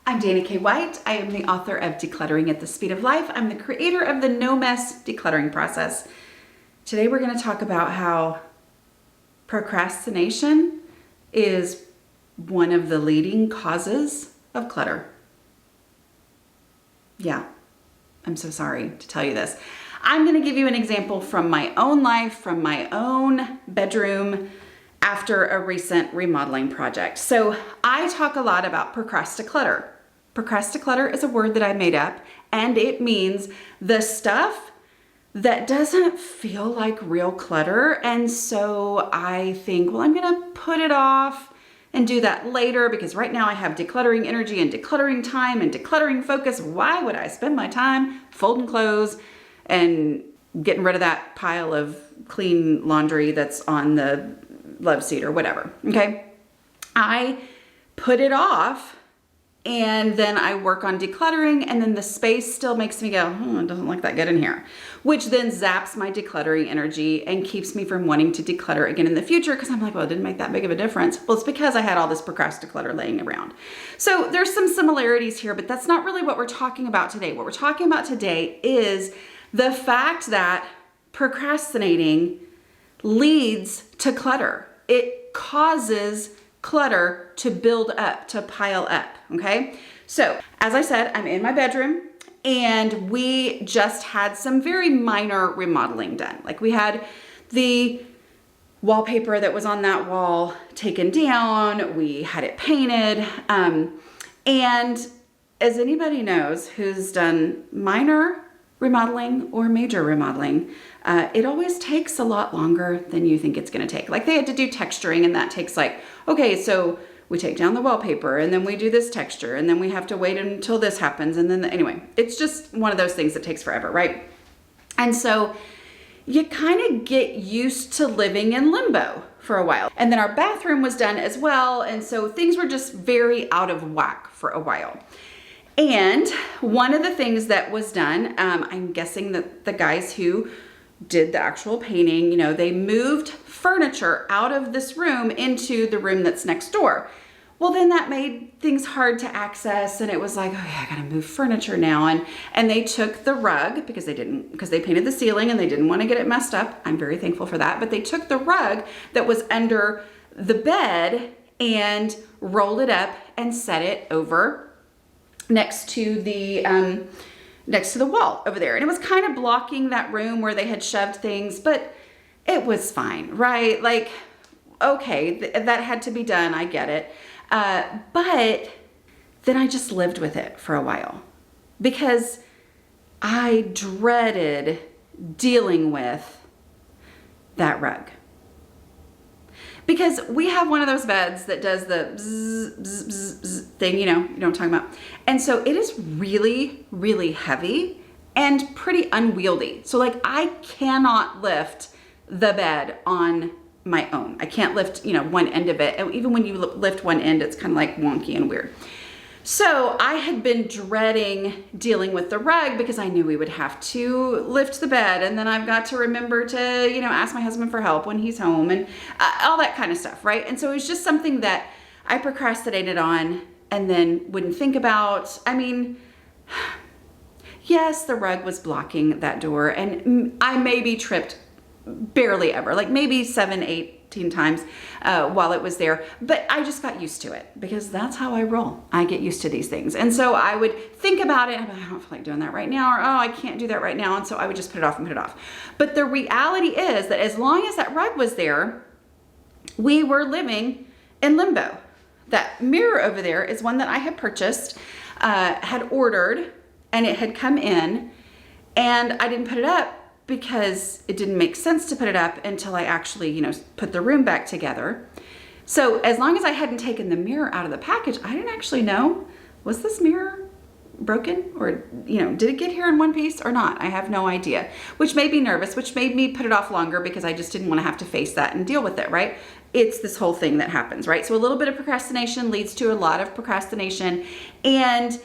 I'm Dana K. White. I am the author of Decluttering at the Speed of Life. I'm the creator of the No Mess decluttering process. Today we're going to talk about how procrastination is one of the leading causes of clutter. Yeah, I'm so sorry to tell you this. I'm going to give you an example from my own life, from my own bedroom, after a recent remodeling project. So I talk a lot about procrasticlutter. Procrasticlutter is a word that I made up, and it means the stuff that doesn't feel like real clutter. And so I think, well, I'm gonna put it off and do that later because right now I have decluttering energy and decluttering time and decluttering focus. Why would I spend my time folding clothes and getting rid of that pile of clean laundry that's on the love seat or whatever, okay? I put it off and then I work on decluttering and then the space still makes me go, it doesn't look that good in here, which then zaps my decluttering energy and keeps me from wanting to declutter again in the future because I'm like, well, it didn't make that big of a difference. Well, it's because I had all this procrasticlutter laying around. So there's some similarities here, but that's not really what we're talking about today. What we're talking about today is the fact that procrastinating leads to clutter. It causes clutter to build up, to pile up, okay? So, as I said, I'm in my bedroom and we just had some very minor remodeling done. Like we had the wallpaper that was on that wall taken down, we had it painted, and as anybody knows who's done minor remodeling or major remodeling, it always takes a lot longer than you think it's going to take. Like they had to do texturing and that takes like, okay, so we take down the wallpaper and then we do this texture and then we have to wait until this happens. And then anyway, it's just one of those things that takes forever, right? And so you kind of get used to living in limbo for a while. And then our bathroom was done as well. And so things were just very out of whack for a while. And one of the things that was done, I'm guessing that the guys who did the actual painting, they moved furniture out of this room into the room that's next door. Well, then that made things hard to access. And it was like, oh yeah, I gotta move furniture now. And they took the rug because they painted the ceiling and they didn't want to get it messed up. I'm very thankful for that. But they took the rug that was under the bed and rolled it up and set it over next to the wall over there. And it was kind of blocking that room where they had shoved things, but it was fine, right? Like, okay, that had to be done. I get it. But then I just lived with it for a while because I dreaded dealing with that rug. Because we have one of those beds that does the bzz, bzz, bzz, bzz thing, you know what I'm talking about. And so it is really, really heavy and pretty unwieldy. So like I cannot lift the bed on my own. I can't lift, one end of it. And even when you lift one end, it's kind of like wonky and weird. So I had been dreading dealing with the rug because I knew we would have to lift the bed and then I've got to remember to, ask my husband for help when he's home and all that kind of stuff, right? And so it was just something that I procrastinated on and then wouldn't think about. I mean, yes, the rug was blocking that door and I maybe tripped barely ever, like maybe 7, 18 times while it was there, but I just got used to it because that's how I roll. I get used to these things. And so I would think about it, I don't feel like doing that right now, or oh, I can't do that right now. And so I would just put it off and put it off. But the reality is that as long as that rug was there, we were living in limbo. That mirror over there is one that I had purchased, had ordered, and it had come in, and I didn't put it up because it didn't make sense to put it up until I actually, put the room back together. So as long as I hadn't taken the mirror out of the package, I didn't actually know, was this mirror broken or, did it get here in one piece or not? I have no idea, which made me nervous, which made me put it off longer because I just didn't want to have to face that and deal with it, right? It's this whole thing that happens, right? So a little bit of procrastination leads to a lot of procrastination. And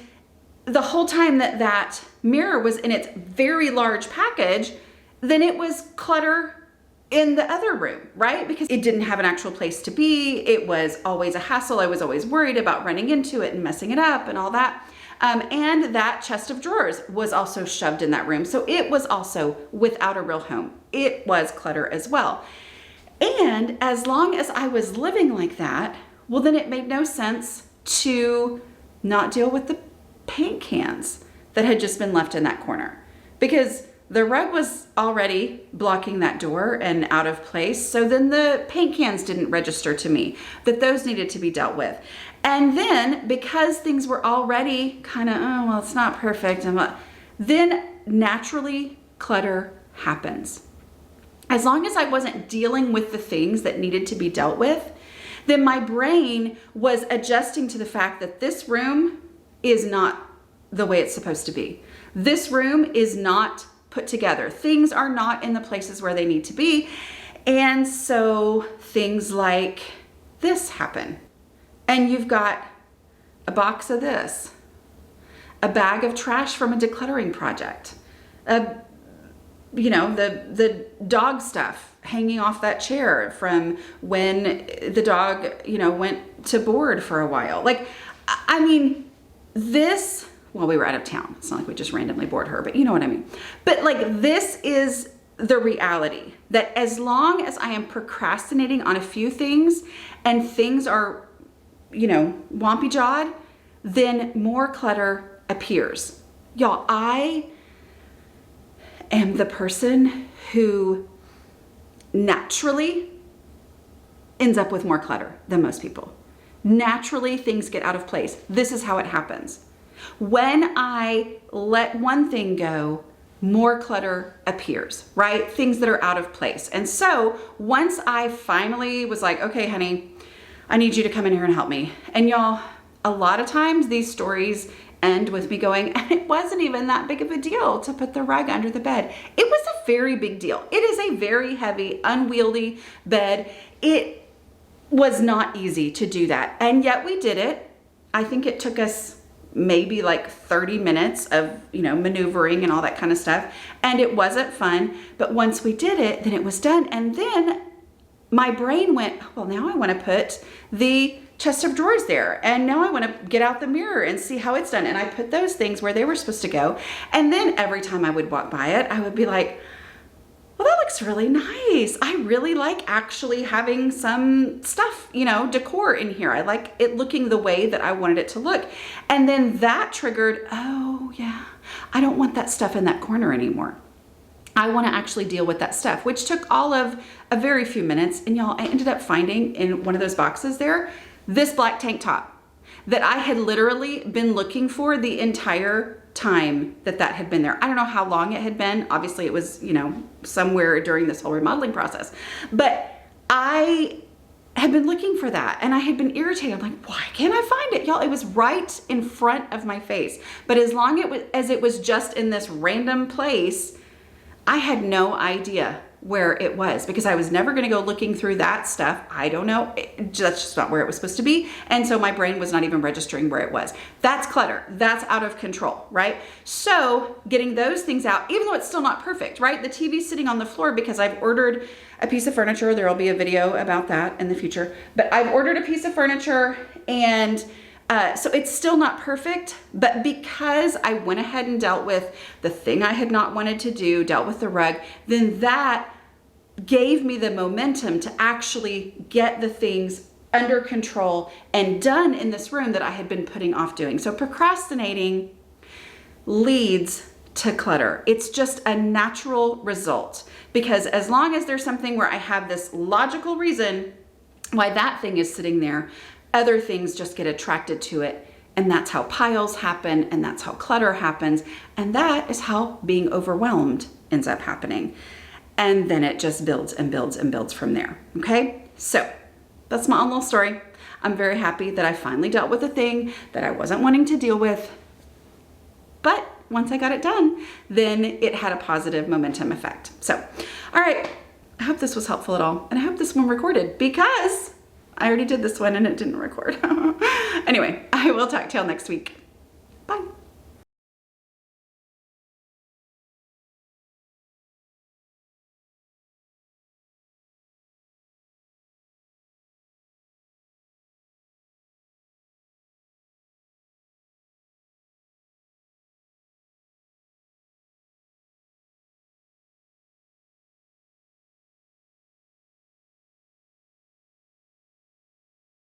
the whole time that mirror was in its very large package, then it was clutter in the other room, right? Because it didn't have an actual place to be. It was always a hassle. I was always worried about running into it and messing it up and all that. And that chest of drawers was also shoved in that room. So it was also without a real home. It was clutter as well. And as long as I was living like that, well, then it made no sense to not deal with the paint cans that had just been left in that corner, because the rug was already blocking that door and out of place. So then the paint cans didn't register to me that those needed to be dealt with. And then because things were already kind of, oh, well, it's not perfect. Then naturally clutter happens. As long as I wasn't dealing with the things that needed to be dealt with, then my brain was adjusting to the fact that this room is not the way it's supposed to be. This room is not put together. Things are not in the places where they need to be. And so things like this happen. And you've got a box of this, a bag of trash from a decluttering project, the dog stuff hanging off that chair from when the dog, went to board for a while. Like, I mean, this, well, we were out of town. It's not like we just randomly bored her, but you know what I mean. But like, this is the reality, that as long as I am procrastinating on a few things and things are, wompy jawed, then more clutter appears. Y'all, I am the person who naturally ends up with more clutter than most people. Naturally, things get out of place. This is how it happens. When I let one thing go, more clutter appears, right? Things that are out of place. And so once I finally was like, okay, honey, I need you to come in here and help me. And y'all, a lot of times these stories end with me going, and it wasn't even that big of a deal to put the rug under the bed. It was a very big deal. It is a very heavy, unwieldy bed. It was not easy to do that. And yet we did it. I think it took us maybe like 30 minutes of, maneuvering and all that kind of stuff. And it wasn't fun. But once we did it, then it was done. And then my brain went, well, now I want to put the chest of drawers there. And now I want to get out the mirror and see how it's done. And I put those things where they were supposed to go. And then every time I would walk by it, I would be like, well, that looks really nice. I really like actually having some stuff, decor in here. I like it looking the way that I wanted it to look. And then that triggered, oh yeah, I don't want that stuff in that corner anymore. I want to actually deal with that stuff, which took all of a very few minutes. And y'all, I ended up finding in one of those boxes there, this black tank top that I had literally been looking for the entire time that had been there. I don't know how long it had been. Obviously it was, somewhere during this whole remodeling process, but I had been looking for that and I had been irritated. I'm like, why can't I find it? Y'all, it was right in front of my face. But as long as it was just in this random place, I had no idea where it was because I was never going to go looking through that stuff. I don't know. That's just not where it was supposed to be. And so my brain was not even registering where it was. That's clutter. That's out of control, right? So getting those things out, even though it's still not perfect, right? The TV's sitting on the floor because I've ordered a piece of furniture. There will be a video about that in the future, but I've ordered a piece of furniture and so it's still not perfect, but because I went ahead and dealt with the thing I had not wanted to do, dealt with the rug, then that gave me the momentum to actually get the things under control and done in this room that I had been putting off doing. So procrastinating leads to clutter. It's just a natural result because as long as there's something where I have this logical reason why that thing is sitting there, other things just get attracted to it. And that's how piles happen. And that's how clutter happens. And that is how being overwhelmed ends up happening. And then it just builds and builds and builds from there. Okay. So that's my own little story. I'm very happy that I finally dealt with a thing that I wasn't wanting to deal with. But once I got it done, then it had a positive momentum effect. So, all right. I hope this was helpful at all. And I hope this one recorded because I already did this one and it didn't record. Anyway, I will talk to y'all next week. Bye.